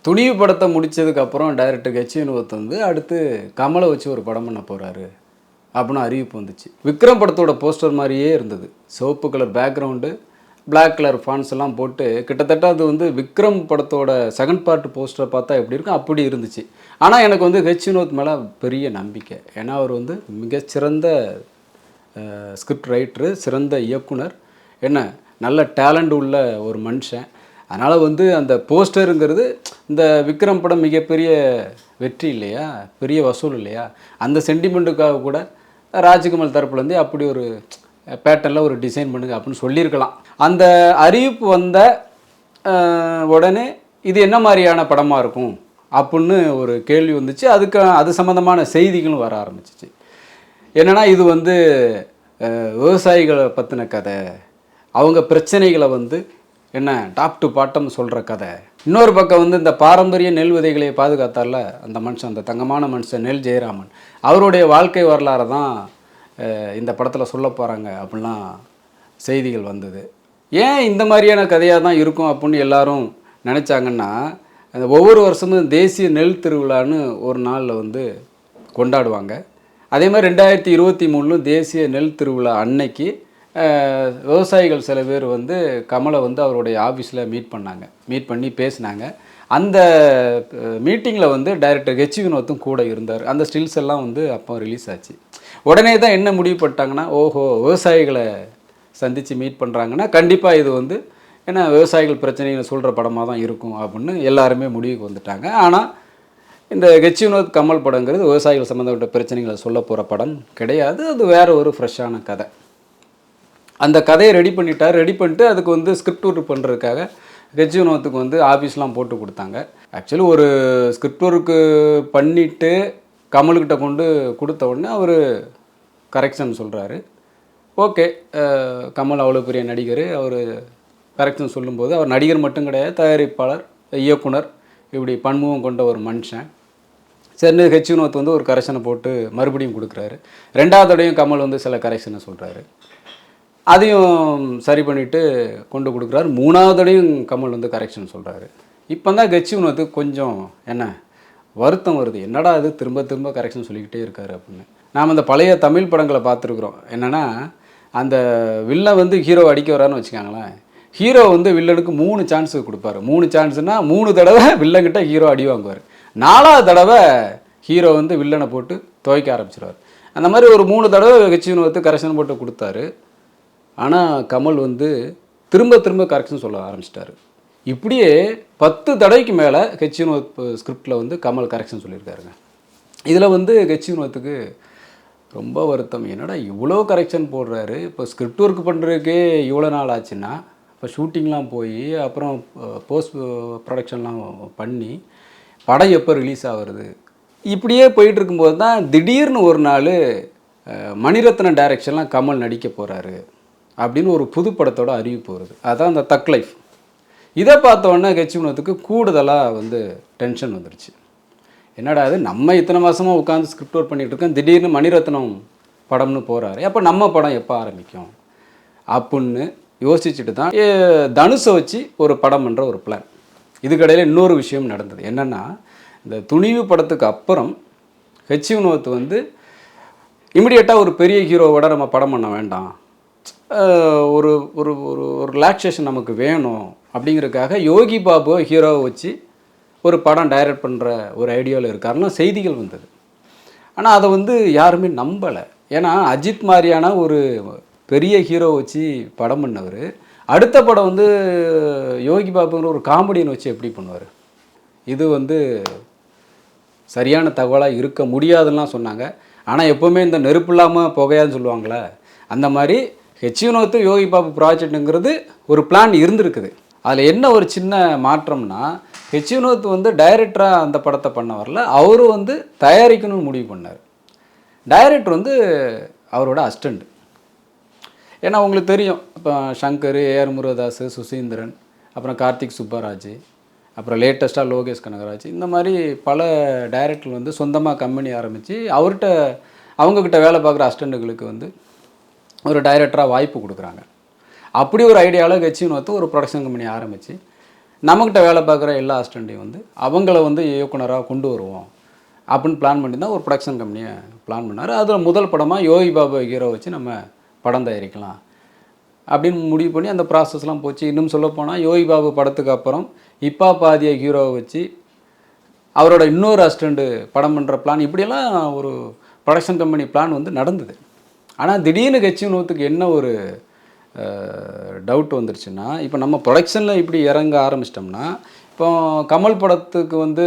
துணிவு படத்தை முடித்ததுக்கப்புறம் director H Vinod வந்து அடுத்து கமலை வச்சு ஒரு படம் பண்ண போகிறாரு அப்படின்னு அறிவிப்பு வந்துச்சு. விக்ரம் படத்தோட போஸ்டர் மாதிரியே இருந்தது. சிவப்பு colour background, black colour fonts எல்லாம் போட்டு கிட்டத்தட்ட அது வந்து விக்ரம் படத்தோட செகண்ட் பார்ட் போஸ்டரை பார்த்தா எப்படி இருக்கும் அப்படி இருந்துச்சு. ஆனால் எனக்கு வந்து ஹெச் வினோத் மேலே பெரிய நம்பிக்கை. ஏன்னா அவர் வந்து மிகச்சிறந்த ஸ்கிரிப்ட் ரைட்டரு, சிறந்த இயக்குனர், என்ன நல்ல டேலண்ட் உள்ள ஒரு மனுஷன். அதனால் வந்து அந்த போஸ்டருங்கிறது இந்த விக்ரம் படம் மிகப்பெரிய வெற்றி இல்லையா, பெரிய வசூல் இல்லையா, அந்த சென்டிமெண்ட்டுக்காக கூட ராஜ்கமல் தரப்புலேருந்து அப்படி ஒரு பேட்டர்னில் ஒரு டிசைன் பண்ணுங்க அப்படின்னு சொல்லியிருக்கலாம். அந்த அறிவிப்பு வந்த உடனே இது என்ன மாதிரியான படமாக இருக்கும் அப்படின்னு ஒரு கேள்வி வந்துச்சு. அது சம்மந்தமான செய்திகளும் வர ஆரம்பிச்சிச்சு. என்னென்னா இது வந்து விவசாயிகளை பற்றின கதை, அவங்க பிரச்சனைகளை வந்து என்ன டாப் டு பாட்டம் சொல்கிற கதை. இன்னொரு பக்கம் வந்து இந்த பாரம்பரிய நெல் விதைகளை பாதுகாத்தால அந்த மனுஷன், அந்த தங்கமான மனுஷன் நெல் ஜெயராமன், அவருடைய வாழ்க்கை வரலாறு தான் இந்த படத்தில் சொல்ல போகிறாங்க அப்படின்லாம் செய்திகள் வந்தது. ஏன் இந்த மாதிரியான கதையாக தான் இருக்கும் அப்படின்னு எல்லாரும் நினச்சாங்கன்னா, அந்த ஒவ்வொரு வருஷமும் தேசிய நெல் திருவிழான்னு ஒரு நாளில் வந்து கொண்டாடுவாங்க. அதே மாதிரி 2023 தேசிய நெல் திருவிழா அன்னைக்கு விவசாயிகள் சில பேர் வந்து கமலை வந்து அவருடைய ஆஃபீஸில் மீட் பண்ணி பேசினாங்க. அந்த மீட்டிங்கில் வந்து டைரக்டர் ஹெச் வினோத்தும் கூட இருந்தார். அந்த ஸ்டில்ஸ் எல்லாம் வந்து அப்போ ரிலீஸ் ஆச்சு. உடனே தான் என்ன முடிவு பண்ணிட்டாங்கன்னா, ஓஹோ விவசாயிகளை சந்தித்து மீட் பண்ணுறாங்கன்னா கண்டிப்பாக இது வந்து ஏன்னா விவசாயிகள் பிரச்சனைகளை சொல்கிற படமாக தான் இருக்கும் அப்படின்னு எல்லாருமே முடிவுக்கு வந்துட்டாங்க. ஆனால் இந்த ஹெச் வினோத் கமல் படங்கிறது விவசாயிகள் சம்மந்தப்பட்ட பிரச்சனைகளை சொல்ல போகிற படம் கிடையாது. அது வேறு ஒரு ஃப்ரெஷ்ஷான கதை. அந்த கதையை ரெடி பண்ணிட்டு அதுக்கு வந்து ஸ்கிரிப்ட் ஒர்க் பண்ணுறதுக்காக ஹெச் வினோத்துக்கு வந்து ஆஃபீஸ்லாம் போட்டு கொடுத்தாங்க. ஆக்சுவலி ஒரு ஸ்கிரிப்ட் ஒர்க்கு பண்ணிவிட்டு கமல்கிட்ட கொண்டு கொடுத்த உடனே அவர் கரெக்ஷன் சொல்கிறாரு. ஓகே, கமல் அவ்வளோ பெரிய நடிகர், அவர் கரெக்ஷன் சொல்லும்போது அவர் நடிகர் மட்டும் கிடையாது, தயாரிப்பாளர், இயக்குனர், இப்படி பன்முகம் கொண்ட ஒரு மனுஷன். சரின்னு ஹெச் வினோத் வந்து ஒரு கரெக்ஷனை போட்டு மறுபடியும் கொடுக்குறாரு. ரெண்டாவது தடையும் கமல் வந்து சில கரெக்ஷனை சொல்கிறாரு. அதையும் சரி பண்ணிவிட்டு கொண்டு கொடுக்குறாரு. மூணாவது தடையும் கமல் வந்து கரெக்ஷன் சொல்கிறாரு. இப்போ தான் ஹெச் வினோத்துக்கு கொஞ்சம் என்ன வருத்தம் வருது, என்னடா அது திரும்ப கரெக்ஷன் சொல்லிக்கிட்டே இருக்காரு அப்படின்னு. நாம் அந்த பழைய தமிழ் படங்களை பார்த்துருக்குறோம். என்னென்னா அந்த வில்லன் வந்து ஹீரோ அடிக்க வரான்னு வச்சுக்காங்களேன், ஹீரோ வந்து வில்லனுக்கு 3 சான்ஸு கொடுப்பாரு. 3 சான்ஸுனால் 3 தடவை வில்லன்கிட்ட ஹீரோ அடி வாங்குவார். 4ஆவது தடவை ஹீரோ வந்து வில்லனை போட்டு துவைக்க ஆரம்பிச்சிடுவார். அந்த மாதிரி ஒரு 3 தடவை ஹெச் வினோத்து கரெக்ஷன் போட்டு கொடுத்தாரு. ஆனால் கமல் வந்து திரும்ப கரெக்ஷன் சொல்ல ஆரம்பிச்சிட்டாரு. இப்படியே 10 தடவைக்கு மேலே ஹெச் வினோத் ஸ்கிரிப்டில் வந்து கமல் கரெக்ஷன் சொல்லியிருக்காருங்க. இதில் வந்து ஹெச் வினோத்துக்கு ரொம்ப வருத்தம். என்னடா இவ்வளோ கரெக்ஷன் போடுறாரு, இப்போ ஸ்கிரிப்ட் ஒர்க் பண்ணுறதுக்கே இவ்வளோ நாள் ஆச்சுன்னா, இப்போ ஷூட்டிங்லாம் போய் அப்புறம் போஸ்ட் ப்ரொடக்ஷன்லாம் பண்ணி படம் எப்போ ரிலீஸ் ஆகிறது, இப்படியே போயிட்டு இருக்கும்போது தான் திடீர்னு ஒரு நாள் மணிரத்னம் டைரக்ஷன்லாம் கமல் நடிக்க போகிறாரு அப்படின்னு ஒரு புது படத்தோட அறிவிப்பு வருது. அதுதான் அந்த தக் லைஃப். இதை பார்த்தோன்னே ஹெச் வினோத்துக்கு கூடுதலாக வந்து டென்ஷன் வந்துடுச்சு. என்னடா அது, நம்ம இத்தனை மாதமாக உட்காந்து ஸ்கிரிப்ட் ஒர்க் பண்ணிகிட்டு இருக்கோம், திடீர்னு மணிரத்னம் படம்னு போகிறாரு, அப்போ நம்ம படம் எப்போ ஆரம்பிக்கும் அப்படின்னு யோசிச்சுட்டு தான் தனுஷை வச்சு ஒரு படம் பண்ணுற ஒரு பிளான். இதுக்கடையில் இன்னொரு விஷயம் நடந்தது. என்னென்னா இந்த துணிவு படத்துக்கு அப்புறம் ஹெச் வினோத் வந்து இமிடியேட்டாக ஒரு பெரிய ஹீரோவோட நம்ம படம் பண்ண வேண்டாம், ஒரு ஒரு ஒரு ரிலாக்ஸேஷன் நமக்கு வேணும் அப்படிங்கிறதுக்காக யோகி பாபுவை ஹீரோவை வச்சு ஒரு படம் டைரக்ட் பண்ணுற ஒரு ஐடியாவில் இருக்காருன்னா செய்திகள் வந்தது. ஆனால் அதை வந்து யாருமே நம்பலை. ஏன்னா அஜித் மாதிரியான ஒரு பெரிய ஹீரோ வச்சு படம் பண்ணவர் அடுத்த படம் வந்து யோகி பாபுங்கிற ஒரு காமெடியன் வச்சு எப்படி பண்ணுவார்? இது வந்து சரியான தகவலாக இருக்க முடியாதுலாம் சொன்னாங்க. ஆனால் எப்போவுமே இந்த நெருப்பு இல்லாமல் புகையாதுன்னு சொல்லுவாங்களே, அந்த மாதிரி ஹெச் வினோத்து யோகி பாபு ப்ராஜெக்ட்டுங்கிறது ஒரு பிளான் இருந்திருக்குது. அதில் என்ன ஒரு சின்ன மாற்றம்னா, ஹெச் வினோத் வந்து டைரக்டராக அந்த படத்தை பண்ண வரல, அவரும் வந்து தயாரிக்கணும்னு முடிவு பண்ணார். டைரக்டர் வந்து அவரோட அசிஸ்டண்ட். ஏன்னா உங்களுக்கு தெரியும், இப்போ சங்கர், ஏஆர் முருகதாஸ், சுசீந்திரன், அப்புறம் கார்த்திக் சுப்பராஜ், அப்புறம் லேட்டஸ்ட்டாக லோகேஷ் கனகராஜ், இந்த மாதிரி பல டைரக்டர் வந்து சொந்தமாக கம்பெனி ஆரம்பித்து அவங்கக்கிட்ட வேலை பார்க்குற அசிஸ்டண்ட்டுகளுக்கு வந்து ஒரு டைரக்டராக வாய்ப்பு கொடுக்குறாங்க. அப்படி ஒரு ஐடியாவில் ஹெச் வினோத் ஒரு ப்ரொடக்ஷன் கம்பெனி ஆரம்பித்து நம்மக்கிட்ட வேலை பார்க்குற எல்லா அசிஸ்டண்ட்டையும் வந்து அவங்கள வந்து இயக்குனராக கொண்டு வருவோம் அப்படின்னு பிளான் பண்ணி தான் ஒரு ப்ரொடக்ஷன் கம்பெனியை பிளான் பண்ணார். அதில் முதல் படமாக யோகி பாபு ஹீரோ வச்சு நம்ம படம் தயாரிக்கலாம் அப்படின்னு முடிவு பண்ணி அந்த ப்ராசஸ்லாம் போச்சு. இன்னும் சொல்லப்போனால் யோகி பாபு படத்துக்கு அப்புறம் இப்பா பாதிய ஹீரோவை வச்சு அவரோட இன்னொரு அசிஸ்டண்ட்டு படம் பண்ணுற பிளான், இப்படியெல்லாம் ஒரு ப்ரொடக்ஷன் கம்பெனி பிளான் வந்து நடந்தது. ஆனால் திடீர்னு கட்சி வினோத்துக்கு என்ன ஒரு டவுட் வந்துருச்சுன்னா, இப்போ நம்ம ப்ரொடக்ஷனில் இப்படி இறங்க ஆரம்பிச்சிட்டோம்னா, இப்போ கமல் படத்துக்கு வந்து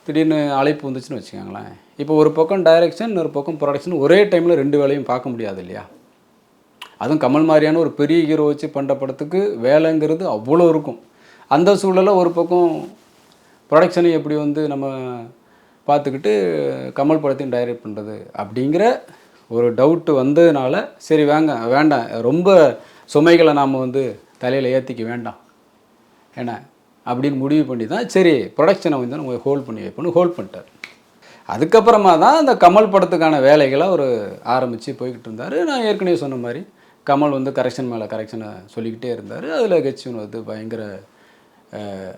திடீர்னு அழைப்பு வந்துச்சுன்னு வச்சுக்கோங்களேன். இப்போ ஒரு பக்கம் டைரக்ஷன், இன்னொரு பக்கம் ப்ரொடக்ஷன், ஒரே டைமில் 2 வேலையும் பார்க்க முடியாது இல்லையா? அதுவும் கமல் மாதிரியான ஒரு பெரிய ஹீரோ வச்சு பண்ணுற படத்துக்கு வேலைங்கிறது அவ்வளோ இருக்கும். அந்த சூழலில் ஒரு பக்கம் ப்ரொடக்ஷனை எப்படி வந்து நம்ம பார்த்துக்கிட்டு கமல் படத்தையும் டைரக்ட் பண்ணுறது அப்படிங்கிற ஒரு டவுட்டு வந்ததுனால, சரி வேண்டாம் ரொம்ப சுமைகளை நாம் வந்து தலையில் ஏற்றிக்க வேண்டாம் ஏன்னா அப்படின்னு முடிவு பண்ணி தான் சரி ப்ரொடக்ஷனை வந்து நம்ம ஹோல்ட் பண்ணி வைப்போன்னு ஹோல்ட் பண்ணிட்டார். அதுக்கப்புறமா தான் அந்த கமல் படத்துக்கான வேலைகளை அவர் ஆரம்பித்து போய்கிட்டு இருந்தார். நான் ஏற்கனவே சொன்ன மாதிரி கமல் வந்து கரெக்ஷன் மேலே கரெக்ஷனை சொல்லிக்கிட்டே இருந்தார். அதில் கட்சி வந்து பயங்கர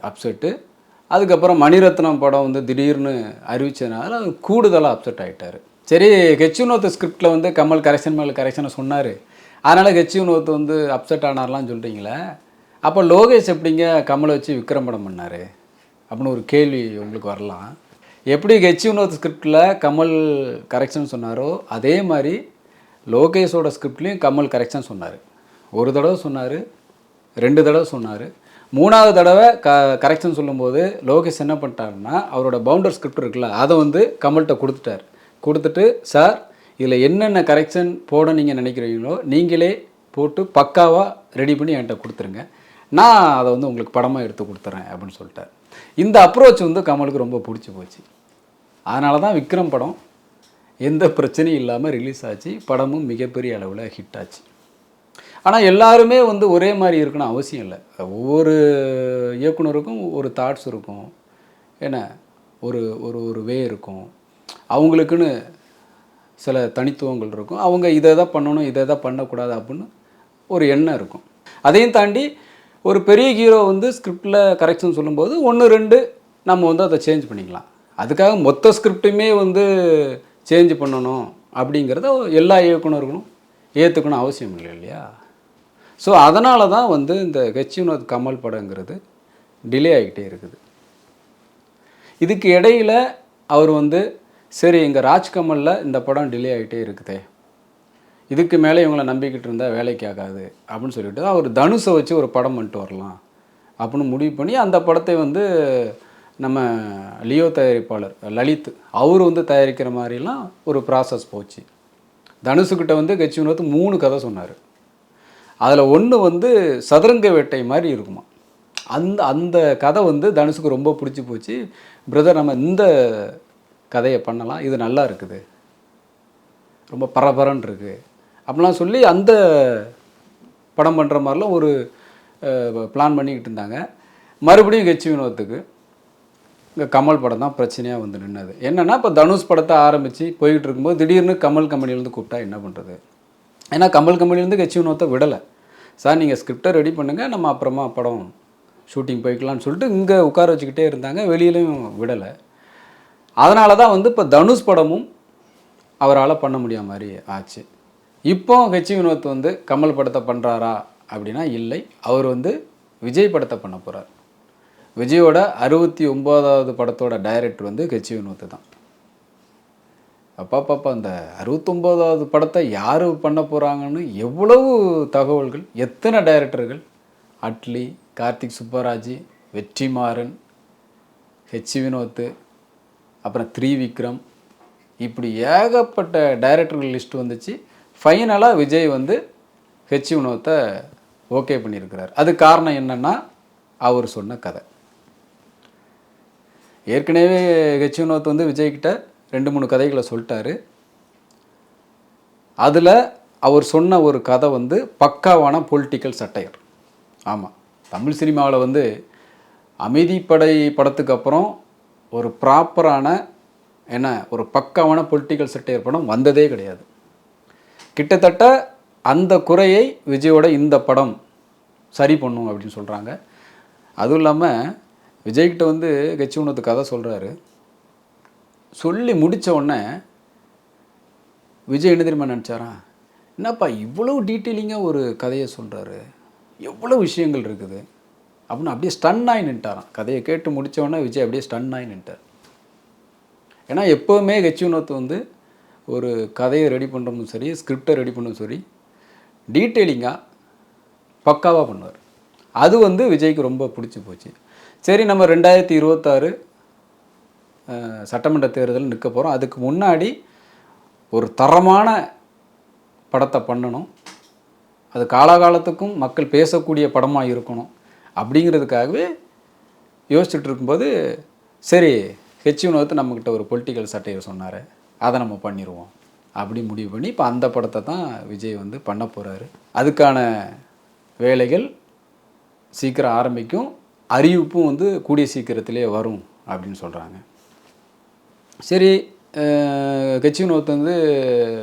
அப்செட்டு. அதுக்கப்புறம் மணிரத்னம் படம் வந்து திடீர்னு அறிவித்ததுனால அது கூடுதலாக அப்செட் ஆகிட்டார். சரி கட்சி வினோத் ஸ்கிரிப்டில் வந்து கமல் கரெக்ஷன் மேலே கரெக்ஷனை சொன்னார், அதனால் கட்சி வினோத் வந்து அப்செட் ஆனார்லாம் சொல்கிறீங்களே, அப்போ லோகேஷ் எப்படிங்க கமலை வச்சு விக்ரம் படம் பண்ணார் அப்படின்னு ஒரு கேள்வி உங்களுக்கு வரலாம். எப்படி கட்சி வினோத் ஸ்கிரிப்டில் கமல் கரெக்ஷன் சொன்னாரோ அதே மாதிரி லோகேஷோட ஸ்கிரிப்ட்லேயும் கமல் கரெக்ஷன் சொன்னார். ஒரு தடவை சொன்னார், 2 தடவை சொன்னார். 3வது தடவை கரெக்ஷன் சொல்லும்போது லோகேஷ் என்ன பண்ணிட்டாருன்னா, அவரோட பவுண்டர் ஸ்கிரிப்ட் இருக்குல்ல அதை வந்து கமல்கிட்ட கொடுத்துட்டு சார் இதில் என்னென்ன கரெக்ஷன் போட நீங்கள் நினைக்கிறீங்களோ நீங்களே போட்டு பக்காவாக ரெடி பண்ணி என்கிட்ட கொடுத்துருங்க, நான் அதை வந்து உங்களுக்கு படமாக எடுத்து கொடுத்துட்றேன் அப்படின்னு சொல்லிட்டார். இந்த அப்ரோச் வந்து கமலுக்கு ரொம்ப பிடிச்சி போச்சு. அதனால தான் விக்ரம் படம் எந்த பிரச்சனையும் இல்லாமல் ரிலீஸ் ஆச்சு. படமும் மிகப்பெரிய அளவில் ஹிட் ஆச்சு. ஆனால் எல்லாருமே வந்து ஒரே மாதிரி இருக்கணும் அவசியம் இல்லை. ஒவ்வொரு இயக்குனருக்கும் ஒரு தாட்ஸ் இருக்கும், ஏன்னா ஒரு ஒரு ஒரு வே இருக்கும், அவங்களுக்குன்னு சில தனித்துவங்கள் இருக்கும். அவங்க இதை தான் பண்ணணும், இதை தான் பண்ணக்கூடாது அப்படின்னு ஒரு எண்ணம் இருக்கும். அதையும் தாண்டி ஒரு பெரிய ஹீரோ வந்து ஸ்கிரிப்டில் கரெக்ஷன் சொல்லும்போது 1-2 நம்ம வந்து அதை சேஞ்ச் பண்ணிக்கலாம். அதுக்காக மொத்த ஸ்கிரிப்டுமே வந்து சேஞ்ச் பண்ணணும் அப்படிங்கிறத எல்லா இயக்குனர்களும் ஏற்றுக்கணும் அவசியம் இல்லை இல்லையா? ஸோ அதனால தான் வந்து இந்த கட்சி வினோத் கமல் படங்கிறது டிலே ஆகிட்டே இருக்குது. இதுக்கு இடையில் அவர் வந்து சரி எங்கள் ராஜ்கமலில் இந்த படம் டிலே ஆகிட்டே இருக்குதே, இதுக்கு மேலே இவங்களை நம்பிக்கிட்டு இருந்தால் வேலைக்கு ஆகாது அப்படின்னு சொல்லிட்டு தான் அவர் தனுஷை வச்சு ஒரு படம் பண்ணிட்டு வரலாம் அப்படின்னு முடிவு பண்ணி அந்த படத்தை வந்து நம்ம லியோ தயாரிப்பாளர் லலித் அவர் வந்து தயாரிக்கிற மாதிரிலாம் ஒரு ப்ராசஸ் போச்சு. தனுஷுக்கிட்ட வந்து கட்சி வினோத் 3 கதை சொன்னார். அதில் ஒன்று வந்து சதுரங்க வேட்டை மாதிரி இருக்குமா. அந்த கதை வந்து தனுஷுக்கு ரொம்ப பிடிச்சி போச்சு. பிரதர் நம்ம இந்த கதையை பண்ணலாம், இது நல்லா இருக்குது, ரொம்ப பரபரன்னு இருக்குது அப்படிலாம் சொல்லி அந்த படம் பண்ணுற மாதிரிலாம் ஒரு பிளான் பண்ணிக்கிட்டு இருந்தாங்க. மறுபடியும் கட்சி வினோத்துக்கு இங்கே கமல் படம் தான் பிரச்சனையாக வந்து நின்னது. என்னென்னா இப்போ தனுஷ் படத்தை ஆரம்பித்து போய்கிட்டு இருக்கும்போது திடீர்னு கமல் கம்பெனிலேருந்து கூப்பிட்டா என்ன பண்ணுறது? ஏன்னா கமல் கம்பெனிலேருந்து கட்சி வினோத்தை விடலை. சார் நீங்கள் ஸ்கிரிப்டை ரெடி பண்ணுங்கள், நம்ம அப்புறமா படம் ஷூட்டிங் போய்க்கலான்னு சொல்லிட்டு இங்கே உட்கார வச்சுக்கிட்டே இருந்தாங்க, வெளியிலையும் விடலை. அதனால தான் வந்து இப்போ தனுஷ் படமும் அவரால் பண்ண முடியாத மாதிரி ஆச்சு. இப்போ கட்சி வினோத் வந்து கமல் படத்தை பண்ணுறாரா அப்படின்னா இல்லை, அவர் வந்து விஜய் படத்தை பண்ண போகிறார். விஜயோட 69வது படத்தோட டைரக்டர் வந்து கட்சி வினோத் தான். பாப்பா அந்த 69வது படத்தை யார் பண்ண போகிறாங்கன்னு எவ்வளவு தகவல்கள், எத்தனை டைரக்டர்கள், அட்லி, கார்த்திக் சுப்பராஜ், வெற்றிமாறன், ஹெச் வினோத், அப்புறம் திரிவிக்ரம், இப்படி ஏகப்பட்ட டைரக்டர்கள் லிஸ்ட் வந்துச்சு. ஃபைனலாக விஜய் வந்து ஹெச் வினோத்தை ஓகே பண்ணியிருக்கிறார். அது காரணம் என்னென்னா அவர் சொன்ன கதை. ஏற்கனவே ஹெச் வினோத் வந்து விஜய்கிட்ட 2-3 கதைகளை சொல்லிட்டாரு. அதில் அவர் சொன்ன ஒரு கதை வந்து பக்காவான பொலிட்டிக்கல் சட்டையர். ஆமாம், தமிழ் சினிமாவில் வந்து அமைதிப்படை படத்துக்கு அப்புறம் ஒரு ப்ராப்பரான ஒரு பக்காவான பொலிட்டிக்கல் சட்டையர் படம் வந்ததே கிடையாது. கிட்டத்தட்ட அந்த குறையை விஜயோட இந்த படம் சரி பண்ணும் அப்படின்னு சொல்கிறாங்க. அதுவும் இல்லாமல் விஜய்கிட்ட வந்து கட்சி வினோத் கதை சொல்கிறாரு. சொல்லி முடித்த உடனே விஜய் என்ன தெரியுமா நினச்சாரா, என்னப்பா இவ்வளோ டீட்டெயிலிங்காக ஒரு கதையை சொல்கிறாரு, எவ்வளோ விஷயங்கள் இருக்குது அப்படின்னு அப்படியே ஸ்டன் ஆகி நின்ட்டாராம். கதையை கேட்டு முடித்த உடனே விஜய் அப்படியே ஸ்டன் ஆகி நின்ட்டார். ஏன்னா எப்போவுமே கட்சி வினோத் வந்து ஒரு கதையை ரெடி பண்ணுறதும் சரி, ஸ்கிரிப்டை ரெடி பண்ணதும் சரி, டீட்டெயிலிங்காக பக்காவாக பண்ணுவார். அது வந்து விஜய்க்கு ரொம்ப பிடிச்சி போச்சு. சரி, நம்ம 2026 சட்டமன்ற தேர்தல் நிற்க போகிறோம். அதுக்கு முன்னாடி ஒரு தரமான படத்தை பண்ணணும், அது காலாகாலத்துக்கும் மக்கள் பேசக்கூடிய படமாக இருக்கணும் அப்படிங்கிறதுக்காகவே யோசிச்சுட்டு இருக்கும்போது, சரி கட்சி வினோத் நம்மக்கிட்ட ஒரு பொலிட்டிக்கல் சட்டையை சொன்னார், அதை நம்ம பண்ணிடுவோம் அப்படி முடிவு பண்ணி இப்போ அந்த படத்தை தான் விஜய் வந்து பண்ண போகிறாரு. அதுக்கான வேலைகள் சீக்கிரம் ஆரம்பிக்கும், அறிவிப்பும் வந்து கூடிய சீக்கிரத்திலே வரும் அப்படின்னு சொல்கிறாங்க. சரி, கட்சி வினோத் வந்து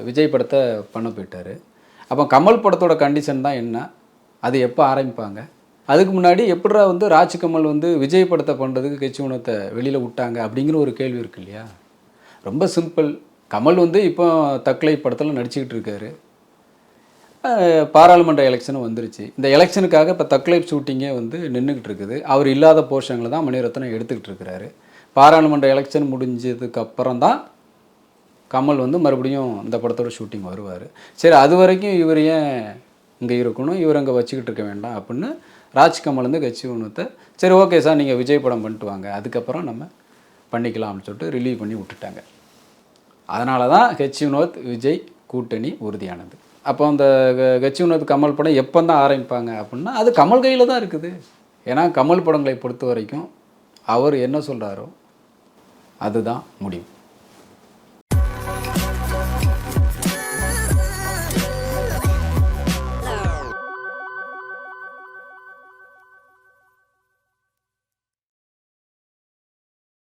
விஜய் படத்தை பண்ண போயிட்டார். அப்போ கமல் படத்தோட கண்டிஷன் தான் என்ன, அது எப்போ ஆரம்பிப்பாங்க, அதுக்கு முன்னாடி எப்படிரா வந்து ராஜ்கமல் வந்து விஜய் படத்தை பண்ணுறதுக்கு கட்சி வினோத்தை வெளியில் விட்டாங்க அப்படிங்கிற ஒரு கேள்வி இருக்கு இல்லையா. ரொம்ப சிம்பிள். கமல் வந்து இப்போ தக்லை படத்தில் நடிச்சுக்கிட்டு இருக்காரு. பாராளுமன்ற எலெக்ஷனும் வந்துருச்சு. இந்த எலெக்ஷனுக்காக இப்போ தக்லை ஷூட்டிங்கே வந்து நின்றுக்கிட்டு இருக்குது. அவர் இல்லாத போர்ஷங்களை தான் மணிரத்னம் எடுத்துக்கிட்டு இருக்கிறாரு. பாராளுமன்ற எலெக்ஷன் முடிஞ்சதுக்கு அப்புறம் தான் கமல் வந்து மறுபடியும் இந்த படத்தோட ஷூட்டிங் வருவார். சரி, அது வரைக்கும் இவர் ஏன் இங்கே இருக்கணும், இவர் அங்கே வச்சுக்கிட்டு இருக்க வேண்டாம் அப்படின்னு ராஜ்கமல் வந்து கட்சி வினோத்தை, சரி ஓகே சார் நீங்கள் விஜய் படம் பண்ணிட்டு வாங்க, அதுக்கப்புறம் நம்ம பண்ணிக்கலாம் அப்படின்னு சொல்லிட்டு ரிலீவ் பண்ணி விட்டுட்டாங்க. அதனால தான் கட்சி வினோத் விஜய் கூட்டணி உறுதியானது. அப்போ அந்த கட்சி வினோத் கமல் படம் எப்போ தான் ஆரம்பிப்பாங்க அப்படின்னா, அது கமல் கையில் தான் இருக்குது. ஏன்னா கமல் படங்களை பொறுத்த வரைக்கும் அவர் என்ன சொல்கிறாரோ அதுதான் முடிவு.